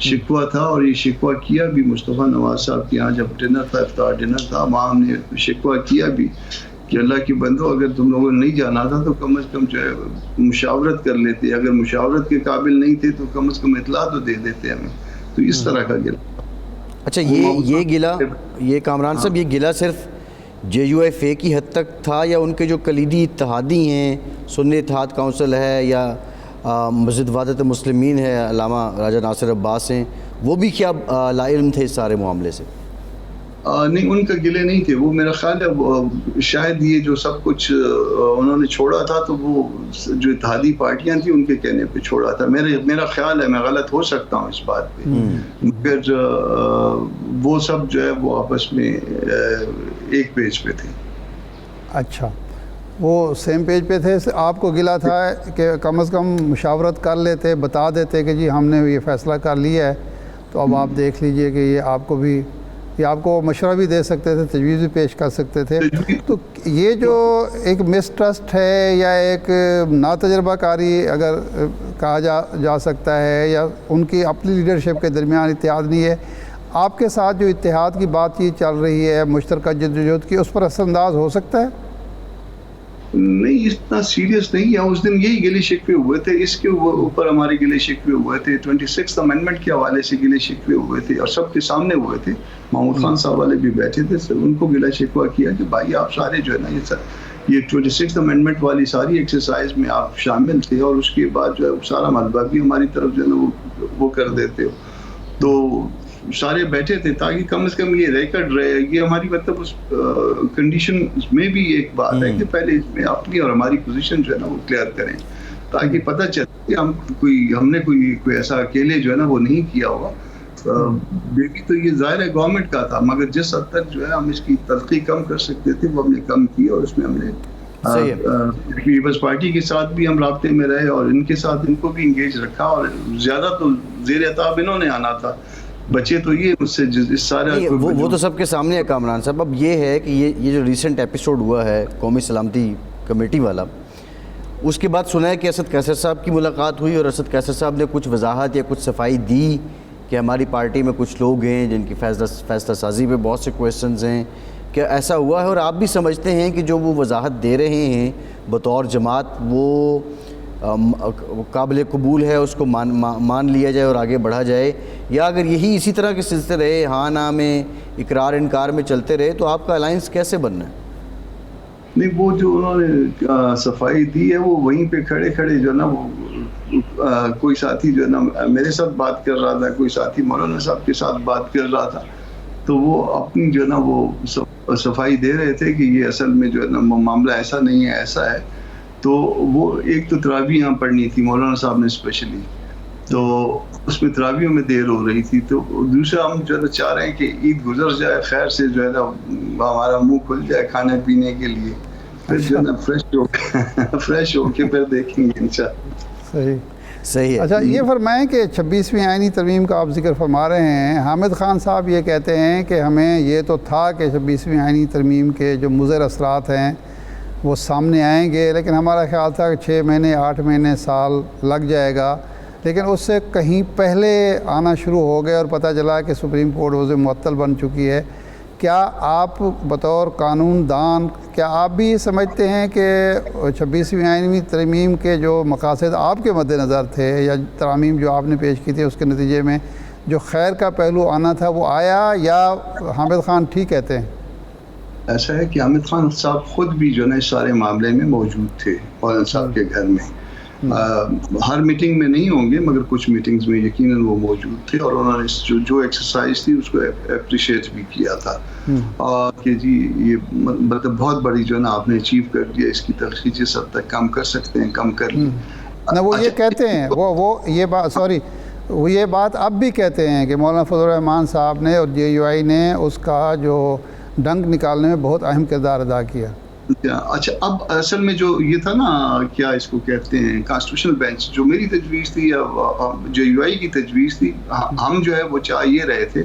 شکوہ تھا, اور یہ شکوہ کیا بھی مصطفیٰ نواز صاحب کے یہاں جب ڈنر تھا, افطار ڈنر تھا, وہاں ہم نے شکوہ کیا بھی کہ اللہ کی بندو, اگر تم لوگوں نے نہیں جانا تھا تو کم از کم جو ہے مشاورت کر لیتے, اگر مشاورت کے قابل نہیں تھے تو کم از کم اطلاع تو دے دیتے ہمیں. تو اس طرح کا گلہ. اچھا, یہ گلہ, یہ کامران صاحب, یہ گلہ صرف JUIFA کی حد تک تھا, یا ان کے جو کلیدی اتحادی ہیں, سنی اتحاد کونسل ہے, یا مسجد وحدت مسلمین ہے, علامہ راجہ ناصر عباس ہیں, وہ بھی کیا لا علم تھے اس سارے معاملے سے؟ نہیں, ان کا گلے نہیں تھے. وہ میرا خیال ہے شاید یہ جو سب کچھ انہوں نے چھوڑا تھا تو وہ جو اتحادی پارٹیاں تھیں ان کے کہنے پہ چھوڑا تھا. میرا خیال ہے, میں غلط ہو سکتا ہوں اس بات پہ, مگر وہ سب جو ہے وہ آپس میں ایک پیج پہ تھے. اچھا, وہ سیم پیج پہ تھے. آپ کو گلہ تھا کہ کم از کم مشاورت کر لیتے, بتا دیتے کہ جی ہم نے یہ فیصلہ کر لیا ہے, تو اب آپ دیکھ لیجئے کہ یہ آپ کو بھی یا آپ کو مشورہ بھی دے سکتے تھے, تجویز بھی پیش کر سکتے تھے. تو یہ جو ایک مسٹرسٹ ہے یا ایک ناتجربہ کاری اگر کہا جا سکتا ہے, یا ان کی اپنی لیڈرشپ کے درمیان اتحاد نہیں ہے, آپ کے ساتھ جو اتحاد کی بات چیت چل رہی ہے مشترکہ جدوجہد کی, اس پر اثر انداز ہو سکتا ہے؟ نہیں, اتنا سیریس نہیں ہے. اس دن یہی گلے شکوے ہوئے تھے, اس کے اوپر ہمارے گلے شکوے ہوئے تھے, 26 امینڈمنٹ کے حوالے سے گلے شکوے ہوئے تھے, اور سب کے سامنے ہوئے تھے. محمود خان صاحب والے بھی بیٹھے تھے, ان کو گلہ شکوہ کیا کہ بھائی آپ سارے جو ہے نا یہ 26 امینڈمنٹ والی ساری ایکسرسائز میں آپ شامل تھے, اور اس کے بعد جو ہے سارا ملبہ بھی ہماری طرف جو ہے نا وہ کر دیتے ہو. تو سارے بیٹھے تھے تاکہ کم از کم یہ ریکارڈ رہے. یہ ہماری مطلب اس کنڈیشن میں بھی ایک بات ہے کہ پہلے اس میں اپنی اور ہماری پوزیشن جو ہے نا وہ کلیئر کریں, تاکہ پتہ چلے کہ ہم نے کوئی ایسا اکیلے جو ہے نا وہ نہیں کیا ہوگا. بیبی تو یہ ظاہر ہے گورنمنٹ کا تھا, مگر جس حد تک جو ہے ہم اس کی تلخی کم کر سکتے تھے وہ ہم نے کم کی, اور اس میں ہم نے پیپلز پارٹی کے ساتھ بھی ہم رابطے میں رہے, اور ان کے ساتھ ان کو بھی انگیج رکھا, اور زیادہ تو زیر عتاب انہوں نے آنا تھا. بچے تو یہ مجھ سے اس سارے وہ تو سب کے سامنے ہے کامران صاحب. اب یہ ہے کہ یہ جو ریسنٹ ایپیسوڈ ہوا ہے قومی سلامتی کمیٹی والا, اس کے بعد سنا ہے کہ اسد قیصر صاحب کی ملاقات ہوئی, اور اسد قیصر صاحب نے کچھ وضاحت یا کچھ صفائی دی کہ ہماری پارٹی میں کچھ لوگ ہیں جن کی فیصلہ سازی پہ بہت سے کویسچنز ہیں. کیا ایسا ہوا ہے, اور آپ بھی سمجھتے ہیں کہ جو وہ وضاحت دے رہے ہیں بطور جماعت وہ قابل قبول ہے, اس کو مان لیا جائے اور آگے بڑھا جائے, یا اگر یہی اسی طرح کے سلسلے رہے, ہاں نہ میں اقرار انکار میں چلتے رہے, تو آپ کا الائنس کیسے بننا ہے؟ نہیں, وہ جو انہوں نے صفائی دی ہے وہ وہیں پہ کھڑے جو ہے نا وہ کوئی ساتھی جو ہے نا میرے ساتھ بات کر رہا تھا, کوئی ساتھی مولانا صاحب کے ساتھ بات کر رہا تھا, تو وہ اپنی جو ہے نا وہ صفائی دے رہے تھے کہ یہ اصل میں جو ہے نا معاملہ ایسا نہیں ہے, ایسا ہے. تو وہ ایک تو تراویح یہاں پڑھنی تھی مولانا صاحب نے اسپیشلی, تو اس میں تراویحوں میں دیر ہو رہی تھی. تو دوسرا ہم جو ہے نا چاہ رہے ہیں کہ عید گزر جائے خیر سے, جو ہے نا ہمارا منہ کھل جائے کھانے پینے کے لیے, پھر جو ہے نا فریش ہو کے پھر دیکھیں گے انشاءاللہ. صحیح. اچھا, یہ فرمائیں کہ 26ویں آئینی ترمیم کا آپ ذکر فرما رہے ہیں. حامد خان صاحب یہ کہتے ہیں کہ ہمیں یہ تو تھا کہ 26ویں آئینی ترمیم کے جو مضر اثرات ہیں وہ سامنے آئیں گے, لیکن ہمارا خیال تھا کہ 6 مہینے 8 مہینے سال لگ جائے گا, لیکن اس سے کہیں پہلے آنا شروع ہو گئے, اور پتہ چلا کہ سپریم کورٹ عضو معطل بن چکی ہے. کیا آپ بطور قانون دان, کیا آپ بھی سمجھتے ہیں کہ 26ویں آئینی ترمیم کے جو مقاصد آپ کے مد نظر تھے, یا ترامیم جو آپ نے پیش کی تھی, اس کے نتیجے میں جو خیر کا پہلو آنا تھا وہ آیا, یا حامد خان ٹھیک کہتے ہیں؟ ایسا ہے کہ حامد خان صاحب خود بھی جو ہے نا اس سارے معاملے میں موجود تھے مولانا صاحب کے گھر میں. ہر میٹنگ میں نہیں ہوں گے, مگر کچھ میٹنگز میں یقیناً وہ موجود تھے, اور انہوں نے جو ایکسرسائز تھی اس کو اپریشیٹ بھی کیا تھا, اور کہ جی یہ مطلب بہت بڑی جو ہے نا آپ نے اچیو کر دیا, اس کی تلخی جس حد تک کم کر سکتے ہیں کم کر لی. وہ یہ کہتے ہیں, وہ یہ بات وہ یہ بات اب بھی کہتے ہیں کہ مولانا فضل الرحمان صاحب نے اور JUI نے اس کا جو ڈنک نکالنے میں بہت اہم کردار ادا کیا. اچھا, اب اصل میں جو یہ تھا نا کیا اس کو کہتے ہیں کانسٹیٹیوشنل بینچ, جو میری تجویز تھی یا JUI کی تجویز تھی, ہم جو ہے وہ چاہ یہ رہے تھے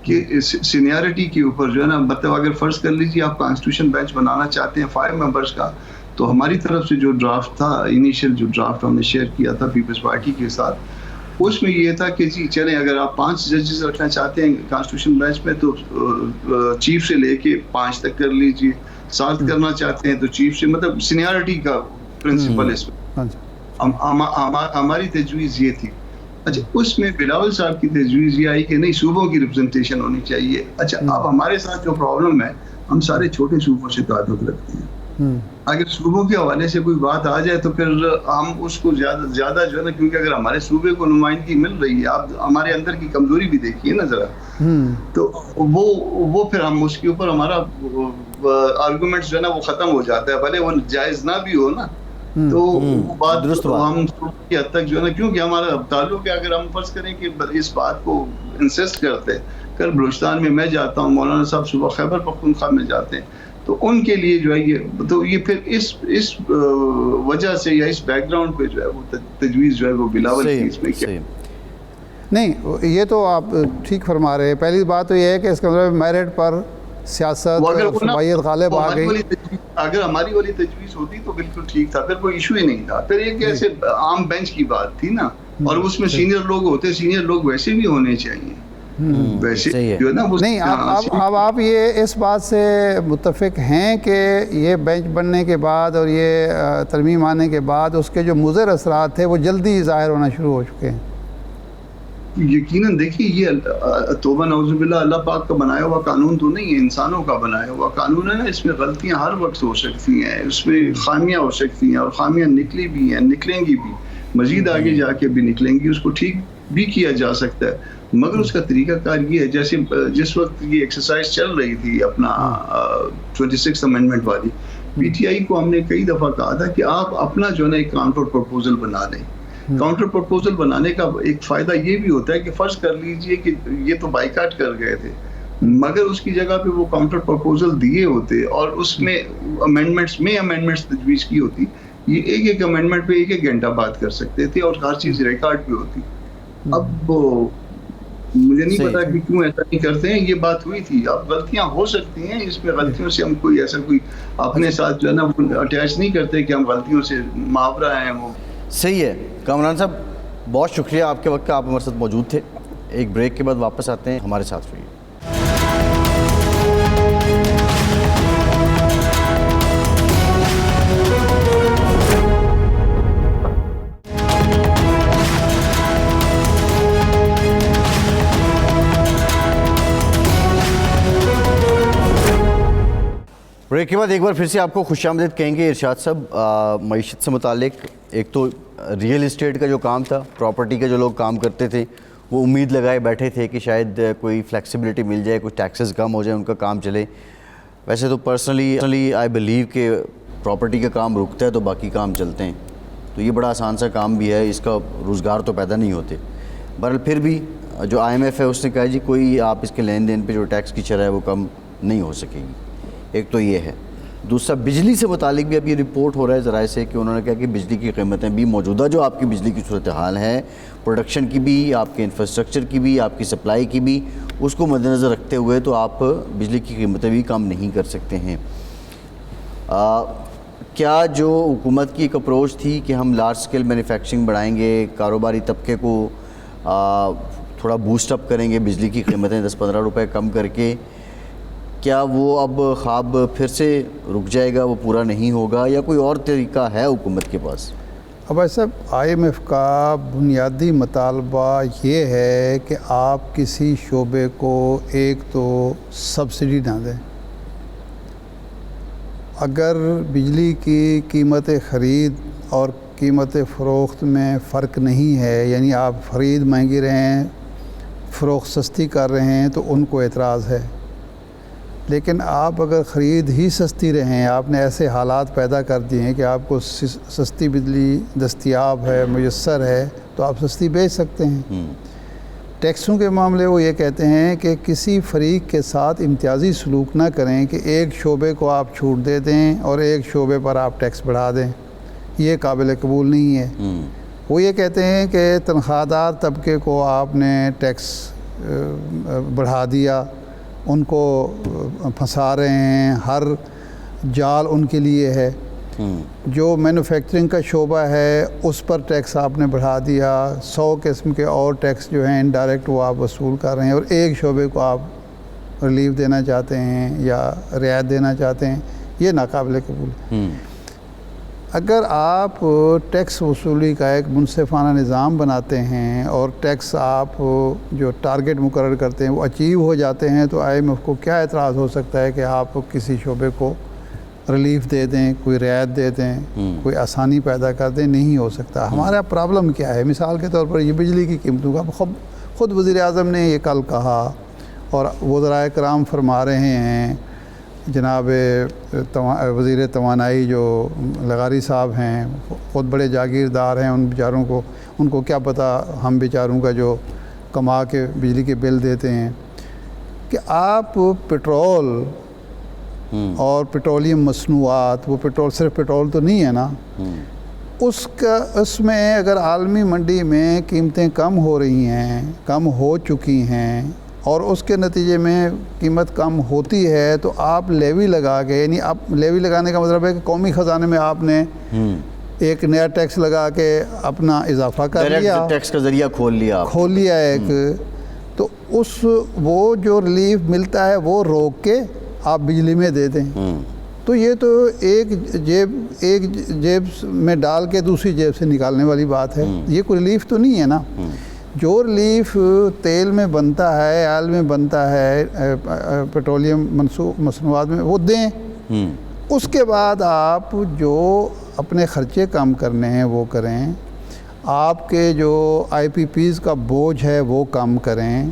کہ سینیارٹی کے اوپر جو ہے نا مطلب اگر فرض کر لیجیے آپ کانسٹیٹیوشن بینچ بنانا چاہتے ہیں 5 ممبرس کا, تو ہماری طرف سے جو ڈرافٹ تھا, انیشیل جو ڈرافٹ ہم نے شیئر کیا تھا پیپلز پارٹی کے ساتھ, اس میں یہ تھا کہ جی چلیں اگر آپ 5 ججز رکھنا چاہتے ہیں کانسٹیٹیوشن بینچ میں تو چیف سے لے کے 5 تک کر لیجیے, 7 کرنا چاہتے ہیں تو چیف سے, مطلب سینیارٹی کا پرنسپل اس میں ہماری تجویز یہ تھی. اچھا, اس میں بلاول صاحب کی تجویز یہ آئی کہ نہیں صوبوں کی ریپرزنٹیشن ہونی چاہیے. اچھا, اب ہمارے ساتھ جو پرابلم ہے, ہم سارے چھوٹے صوبوں سے تعلق رکھتے ہیں, اگر صوبوں کے حوالے سے کوئی بات آ جائے تو پھر ہم اس کو زیادہ جو ہے نا, کیونکہ اگر ہمارے صوبے کو نمائندگی مل رہی ہے, آپ ہمارے اندر کی کمزوری بھی دیکھیے نا ذرا, تو وہ پھر ہم اس کے اوپر ہمارا آرگومنٹس جو ہے نا وہ ختم ہو جاتا ہے, بھلے وہ جائز نہ بھی ہو نا, تو وہ بات ہم کی حد تک جو ہے نا, کیونکہ ہمارا تعلق ہے, اگر ہم فرض کریں کہ اس بات کو انسسٹ کرتے, کل بلوچستان میں میں جاتا ہوں, مولانا صاحب صبح خیبر پختونخوا میں جاتے ہیں, تو ان کے لیے جو ہے یہ پھر اس وجہ سے یا اس بیک گراؤنڈ پہ جو ہے وہ تجویز جو ہے وہ بلاول کی اس میں کیا. نہیں یہ تو آپ ٹھیک فرما رہے ہیں. پہلی بات تو یہ ہے کہ اس کا مطلب میرٹ پر سیاست صوبائیت غالب آ گئی. اگر ہماری والی تجویز ہوتی تو بالکل ٹھیک تھا, پھر کوئی ایشو ہی نہیں تھا. پھر ایک ایسے عام بینچ کی بات تھی نا, اور اس میں سینئر لوگ ہوتے, سینئر لوگ ویسے بھی ہونے چاہیے ویسے جو ہے نا. نہیں اب آپ یہ اس بات سے متفق ہیں کہ یہ بینچ بننے کے بعد اور یہ ترمیم آنے کے بعد اس کے جو مضر اثرات تھے وہ جلدی ظاہر ہونا شروع ہو چکے ہیں؟ یقیناً دیکھیے, یہ توبہ نعوذ باللہ اللہ پاک کا بنایا ہوا قانون تو نہیں ہے, انسانوں کا بنایا ہوا قانون ہے نا. اس میں غلطیاں ہر وقت ہو سکتی ہیں, اس میں خامیاں ہو سکتی ہیں, اور خامیاں نکلی بھی ہیں, نکلیں گی بھی, مزید آگے جا کے بھی نکلیں گی. اس کو ٹھیک بھی کیا جا سکتا ہے, مگر اس کا طریقہ کار یہ ہے, جیسے جس وقت یہ ایکسرسائز چل رہی تھی اپنا 26 امینڈمنٹ والی, پی ٹی آئی کو ہم نے کئی دفعہ کہا تھا کہ آپ اپنا جو ہے نا ایک کاؤنٹر پرپوزل بنا لیں. کاؤنٹر پرپوزل بنانے کا ایک فائدہ یہ بھی ہوتا ہے کہ فرض کر لیجئے کہ یہ تو بائیکاٹ کر گئے تھے, مگر اس کی جگہ پہ وہ کاؤنٹر پرپوزل دیے ہوتے اور اس میں امینڈمنٹس تجویز کی ہوتی, یہ ایک امینڈمنٹ پہ ایک گھنٹہ بات کر سکتے تھے اور ہر چیز ریکارڈ پہ ہوتی. اب مجھے نہیں پتا کہ کیوں ایسا نہیں کرتے ہیں. یہ بات ہوئی تھی. اب غلطیاں ہو سکتی ہیں, اس میں غلطیوں سے ہم کوئی ایسا کوئی اپنے ساتھ جو ہے نا اٹیچ نہیں کرتے کہ ہم غلطیوں سے معاورہ ہیں. وہ صحیح ہے. کامران صاحب بہت شکریہ آپ کے وقت کا, آپ ہمارے ساتھ موجود تھے. ایک بریک کے بعد واپس آتے ہیں, ہمارے ساتھ رہیے. بریک کے بعد ایک بار پھر سے آپ کو خوش آمدید کہیں گے. ارشاد صاحب, معیشت سے متعلق ایک تو ریئل اسٹیٹ کا جو کام تھا, پراپرٹی کا جو لوگ کام کرتے تھے وہ امید لگائے بیٹھے تھے کہ شاید کوئی فلیکسیبلٹی مل جائے, کچھ ٹیکسز کم ہو جائیں, ان کا کام چلے. ویسے تو پرسنلی آئی بلیو کہ پراپرٹی کا کام رکتا ہے تو باقی کام چلتے ہیں, تو یہ بڑا آسان سا کام بھی ہے, اس کا روزگار تو پیدا نہیں ہوتے. بہرحال پھر بھی جو آئی ایم ایف ہے اس نے کہا جی کوئی آپ اس کے لین دین پہ جو ٹیکس کی شرح ہے وہ کم نہیں ہو سکے گی. ایک تو یہ ہے. دوسرا بجلی سے متعلق بھی اب یہ رپورٹ ہو رہا ہے ذرائع سے کہ انہوں نے کہا کہ بجلی کی قیمتیں بھی موجودہ جو آپ کی بجلی کی صورتحال ہے, پروڈکشن کی بھی, آپ کے انفراسٹرکچر کی بھی, آپ کی سپلائی کی بھی, اس کو مد نظر رکھتے ہوئے تو آپ بجلی کی قیمتیں بھی کم نہیں کر سکتے ہیں. کیا جو حکومت کی ایک اپروچ تھی کہ ہم لارج اسکیل مینوفیکچرنگ بڑھائیں گے, کاروباری طبقے کو تھوڑا بوسٹ اپ کریں گے, بجلی کی قیمتیں 10-15 روپے کم کر کے, کیا وہ اب خواب پھر سے رک جائے گا, وہ پورا نہیں ہوگا, یا کوئی اور طریقہ ہے حکومت کے پاس؟ اب ایسا آئی ایم ایف کا بنیادی مطالبہ یہ ہے کہ آپ کسی شعبے کو ایک تو سبسڈی نہ دیں. اگر بجلی کی قیمت خرید اور قیمت فروخت میں فرق نہیں ہے, یعنی آپ خرید مہنگی رہے ہیں, فروخت سستی کر رہے ہیں, تو ان کو اعتراض ہے. لیکن آپ اگر خرید ہی سستی رہیں, آپ نے ایسے حالات پیدا کر دیے ہیں کہ آپ کو سستی بجلی دستیاب ہے, میسر ہے, تو آپ سستی بیچ سکتے ہیں. ٹیکسوں کے معاملے وہ یہ کہتے ہیں کہ کسی فریق کے ساتھ امتیازی سلوک نہ کریں کہ ایک شعبے کو آپ چھوٹ دے دیں اور ایک شعبے پر آپ ٹیکس بڑھا دیں, یہ قابل قبول نہیں ہے. وہ یہ کہتے ہیں کہ تنخواہ دار طبقے کو آپ نے ٹیکس بڑھا دیا, ان کو پھنسا رہے ہیں, ہر جال ان کے لیے ہے. جو مینوفیکچرنگ کا شعبہ ہے اس پر ٹیکس آپ نے بڑھا دیا, 100 قسم کے اور ٹیکس جو ہیں انڈائریکٹ وہ آپ وصول کر رہے ہیں, اور ایک شعبے کو آپ ریلیف دینا چاہتے ہیں یا رعایت دینا چاہتے ہیں, یہ ناقابل قبول ہے. اگر آپ ٹیکس وصولی کا ایک منصفانہ نظام بناتے ہیں اور ٹیکس آپ جو ٹارگٹ مقرر کرتے ہیں وہ اچیو ہو جاتے ہیں, تو آئی ایم ایف کو کیا اعتراض ہو سکتا ہے کہ آپ کسی شعبے کو ریلیف دے دیں, کوئی رعایت دے دیں, کوئی آسانی پیدا کر دیں؟ نہیں ہو سکتا. ہمارا پرابلم کیا ہے؟ مثال کے طور پر یہ بجلی کی قیمتوں کا خود وزیر اعظم نے یہ کل کہا, اور وزرائے کرام فرما رہے ہیں. جناب وزیر توانائی جو لغاری صاحب ہیں خود بڑے جاگیردار ہیں, ان کو کیا پتہ ہم بیچاروں کا جو کما کے بجلی کے بل دیتے ہیں, کہ آپ پٹرول اور پٹرولیم مصنوعات, وہ صرف پٹرول تو نہیں ہے نا, اس میں اگر عالمی منڈی میں قیمتیں کم ہو رہی ہیں، کم ہو چکی ہیں، اور اس کے نتیجے میں قیمت کم ہوتی ہے، تو آپ لیوی لگا کے، یعنی آپ لیوی لگانے کا مطلب ہے کہ قومی خزانے میں آپ نے ایک نیا ٹیکس لگا کے اپنا اضافہ کر لیا، ٹیکس کا ذریعہ کھول لیا ایک، تو وہ جو ریلیف ملتا ہے وہ روک کے آپ بجلی میں دے دیں، تو یہ تو ایک جیب میں ڈال کے دوسری جیب سے نکالنے والی بات ہے، یہ کوئی ریلیف تو نہیں ہے نا۔ جو ریلیف تیل میں بنتا ہے، آئل میں بنتا ہے، پیٹرولیم مصنوعات میں، وہ دیں، اس کے بعد آپ جو اپنے خرچے کم کرنے ہیں وہ کریں، آپ کے جو آئی پی پیز کا بوجھ ہے وہ کم کریں،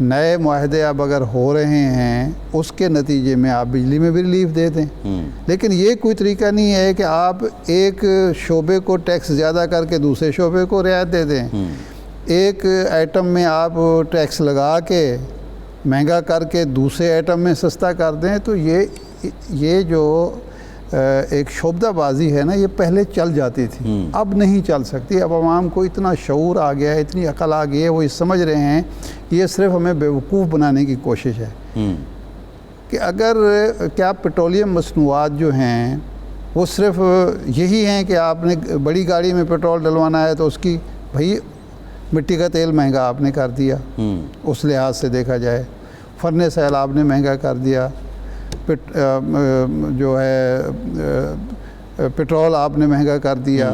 نئے معاہدے اب اگر ہو رہے ہیں اس کے نتیجے میں آپ بجلی میں بھی ریلیف دے دیں، لیکن یہ کوئی طریقہ نہیں ہے کہ آپ ایک شعبے کو ٹیکس زیادہ کر کے دوسرے شعبے کو رعایت دے دیں، ایک آئٹم میں آپ ٹیکس لگا کے مہنگا کر کے دوسرے آئٹم میں سستا کر دیں، تو یہ جو ایک شعبہ بازی ہے نا، یہ پہلے چل جاتی تھی، اب نہیں چل سکتی۔ اب عوام کو اتنا شعور آ گیا ہے، اتنی عقل آ گئی ہے، وہ یہ سمجھ رہے ہیں یہ صرف ہمیں بیوقوف بنانے کی کوشش ہے کہ اگر کیا پیٹرولیم مصنوعات جو ہیں وہ صرف یہی ہیں کہ آپ نے بڑی گاڑی میں پیٹرول ڈلوانا ہے تو اس کی بھائی مٹی کا تیل مہنگا آپ نے کر دیا، اس لحاظ سے دیکھا جائے فرنس آئل آپ نے مہنگا کر دیا، جو ہے پیٹرول آپ نے مہنگا کر دیا،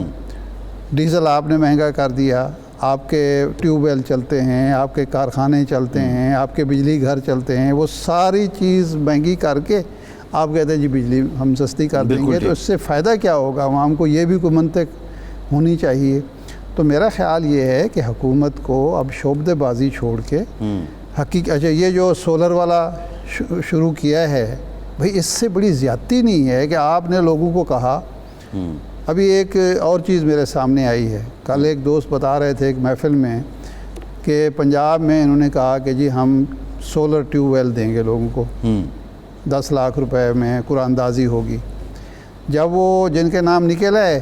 ڈیزل آپ نے مہنگا کر دیا، آپ کے ٹیوب ویل چلتے ہیں، آپ کے کارخانے چلتے ہیں، آپ کے بجلی گھر چلتے ہیں، وہ ساری چیز مہنگی کر کے آپ کہتے ہیں جی بجلی ہم سستی کر دیں گے، تو اس سے فائدہ کیا ہوگا عوام کو؟ یہ بھی کوئی منطق ہونی چاہیے۔ تو میرا خیال یہ ہے کہ حکومت کو اب شعبہ بازی چھوڑ کے اچھا یہ جو سولر والا شروع کیا ہے، بھئی اس سے بڑی زیادتی نہیں ہے کہ آپ نے لوگوں کو کہا۔ ابھی ایک اور چیز میرے سامنے آئی ہے، کل ایک دوست بتا رہے تھے ایک محفل میں کہ پنجاب میں انہوں نے کہا کہ جی ہم سولر ٹیوب ویل دیں گے لوگوں کو، 10 لاکھ روپے میں قرآن اندازی ہوگی۔ جب وہ جن کے نام نکل آئے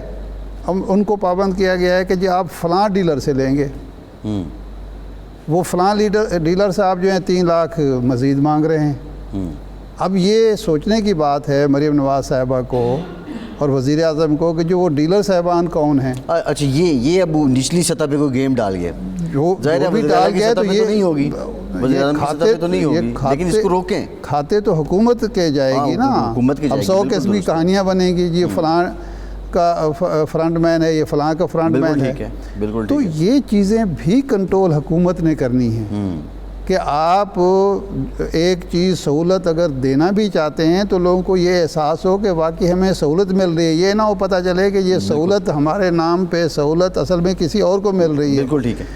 ان کو پابند کیا گیا ہے کہ جی آپ فلاں ڈیلر سے لیں گے، وہ فلاں ڈیلر سے آپ جو ہیں 3 لاکھ مزید مانگ رہے ہیں۔ اب یہ سوچنے کی بات ہے مریم نواز صاحبہ کو اور وزیر اعظم کو کہ جو وہ ڈیلر صاحبان کون ہیں۔ اچھا یہ اب نچلی سطح پہ کوئی گیم ڈال گیا، جو بھی ڈال گیا تو یہ نہیں ہوگی، لیکن اس کو روکیں۔ کھاتے تو حکومت کے جائے گی نا، اب 100 قسمی کہانیاں بنیں گی، یہ فلاں کا فرنٹ مین ہے، یہ فلاں کا فرنٹ مین ہے، تو یہ چیزیں بھی کنٹرول حکومت نے کرنی ہے کہ آپ ایک چیز سہولت اگر دینا بھی چاہتے ہیں تو لوگوں کو یہ احساس ہو کہ واقعی ہمیں سہولت مل رہی ہے، یہ نہ ہو پتہ چلے کہ یہ سہولت ہمارے نام پہ سہولت اصل میں کسی اور کو مل رہی ہے۔ بالکل ٹھیک ہے،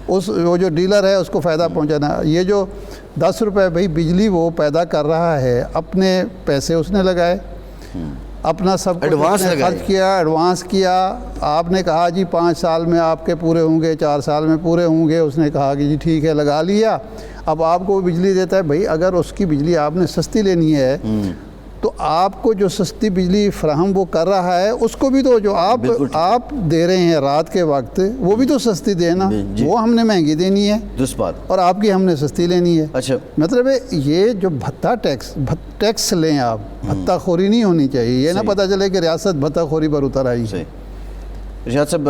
وہ جو ڈیلر ہے اس کو فائدہ پہنچانا۔ یہ جو 10 روپے بھائی بجلی وہ پیدا کر رہا ہے، اپنے پیسے اس نے لگائے، اپنا سب کچھ خرچ کیا، ایڈوانس کیا، آپ نے کہا جی 5 سال میں آپ کے پورے ہوں گے، 4 سال میں پورے ہوں گے، اس نے کہا کہ جی ٹھیک ہے لگا لیا، اب آپ کو بجلی دیتا ہے۔ بھائی اگر اس کی بجلی آپ نے سستی لینی ہے تو آپ کو جو سستی بجلی فراہم وہ کر رہا ہے اس کو بھی تو جو آپ دے رہے ہیں رات کے وقت وہ بھی تو سستی دینا، وہ ہم نے مہنگی دینی ہے اور آپ کی ہم نے سستی لینی ہے۔ اچھا مطلب ہے یہ جو بھتہ ٹیکس لیں آپ، بھتہ خوری نہیں ہونی چاہیے، یہ نہ پتہ چلے کہ ریاست بھتہ خوری پر اتر آئی۔ ارشاد صاحب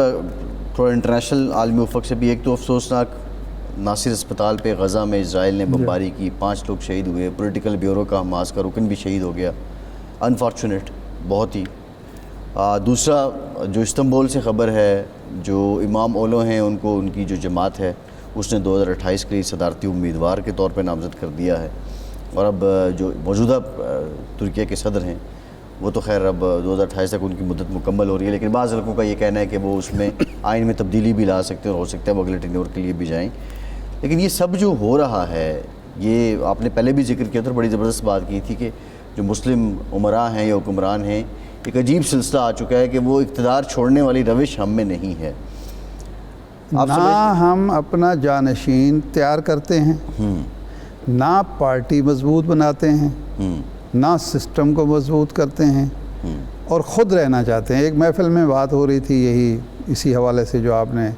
تھوڑا انٹرنیشنل عالمی افق سے بھی ایک تو افسوسناک ناصر اسپتال پہ غزہ میں اسرائیل نے بمباری کی، 5 لوگ شہید ہوئے، پولیٹیکل بیورو کا حماس کا رکن بھی شہید ہو گیا، انفارچونیٹ بہت ہی۔ دوسرا جو استنبول سے خبر ہے، جو امام اولو ہیں ان کو ان کی جو جماعت ہے اس نے 2028 کے لیے صدارتی امیدوار کے طور پہ نامزد کر دیا ہے، اور اب جو موجودہ ترکیہ کے صدر ہیں وہ تو خیر اب 2028 تک ان کی مدت مکمل ہو رہی ہے، لیکن بعض حلقوں کا یہ کہنا ہے کہ وہ اس میں آئین میں تبدیلی بھی لا سکتے ہیں اور ہو سکتا ہے وہ اگلے ٹینیور کے لیے بھی جائیں۔ لیکن یہ سب جو ہو رہا ہے، یہ آپ نے پہلے بھی ذکر کیا تھا، بڑی زبردست بات کی تھی کہ جو مسلم عمراء ہیں یا حکمران ہیں، ایک عجیب سلسلہ آ چکا ہے کہ وہ اقتدار چھوڑنے والی روش ہم میں نہیں ہے۔ نہ ہم اپنا جانشین تیار کرتے ہیں، نہ پارٹی مضبوط بناتے ہیں، نہ سسٹم کو مضبوط کرتے ہیں، اور خود رہنا چاہتے ہیں. ایک محفل میں بات ہو رہی تھی یہی اسی حوالے سے جو آپ نے,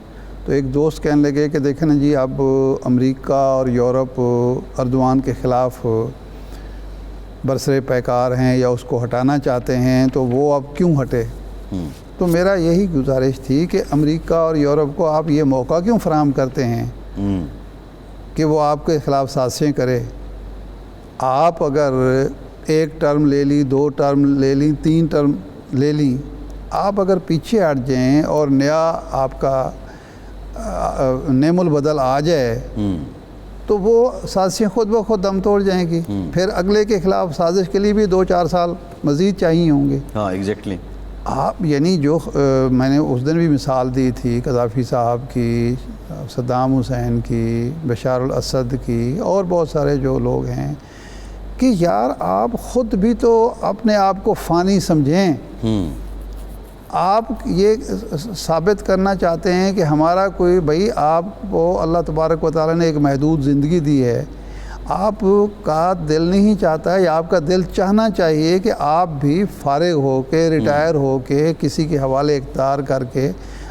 تو ایک دوست کہنے لگے کہ دیکھیں نا جی اب امریکہ اور یورپ اردوان کے خلاف برسر پیکار ہیں یا اس کو ہٹانا چاہتے ہیں, تو وہ اب کیوں ہٹے؟ تو میرا یہی گزارش تھی کہ امریکہ اور یورپ کو آپ یہ موقع کیوں فراہم کرتے ہیں کہ وہ آپ کے خلاف سازشیں کرے؟ آپ اگر ایک ٹرم لے لی, 2 ٹرم لے لی, 3 ٹرم لے لی, آپ اگر پیچھے ہٹ جائیں اور نیا آپ کا نعم البدل آ جائے تو وہ سازشیں خود بخود دم توڑ جائیں گی. پھر اگلے کے خلاف سازش کے لیے بھی 2-4 سال مزید چاہیے ہوں گے. ہاں ایگزیکٹلی. آپ یعنی جو میں نے اس دن بھی مثال دی تھی قذافی صاحب کی, صدام حسین کی, بشار الاسد کی, اور بہت سارے جو لوگ ہیں, کہ یار آپ خود بھی تو اپنے آپ کو فانی سمجھیں. آپ یہ ثابت کرنا چاہتے ہیں کہ ہمارا کوئی بھائی, آپ کو اللہ تبارک و تعالیٰ نے ایک محدود زندگی دی ہے, آپ کا دل نہیں چاہتا ہے یا آپ کا دل چاہنا چاہیے کہ آپ بھی فارغ ہو کے, ریٹائر ہو کے, کسی کے حوالے اختیار کر کے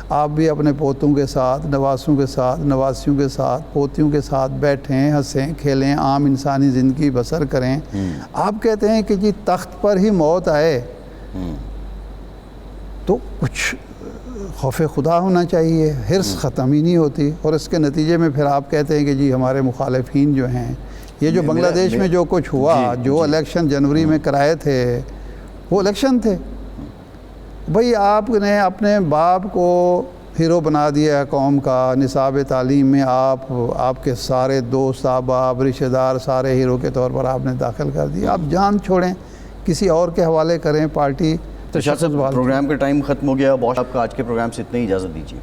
آپ بھی اپنے پوتوں کے ساتھ, نواسوں کے ساتھ, نواسیوں کے ساتھ, پوتیوں کے ساتھ بیٹھیں, ہنسیں, کھیلیں, عام انسانی زندگی بسر کریں. آپ کہتے ہیں کہ جی تخت پر ہی موت آئے, تو کچھ خوف خدا ہونا چاہیے. حرص ختم ہی نہیں ہوتی, اور اس کے نتیجے میں پھر آپ کہتے ہیں کہ جی ہمارے مخالفین جو ہیں, یہ جو بنگلہ دیش میں جو کچھ ہوا, جو الیکشن جنوری میں کرائے تھے وہ الیکشن تھے. بھئی آپ نے اپنے باپ کو ہیرو بنا دیا قوم کا, نصاب تعلیم میں آپ کے سارے دوست, احباب, رشتہ دار سارے ہیرو کے طور پر آپ نے داخل کر دیا. آپ جان چھوڑیں, کسی اور کے حوالے کریں پارٹی. تو شاہ صاحب پروگرام کا ٹائم ختم ہو گیا. بہت آپ کا آج کے پروگرام سے اتنی اجازت دیجیے.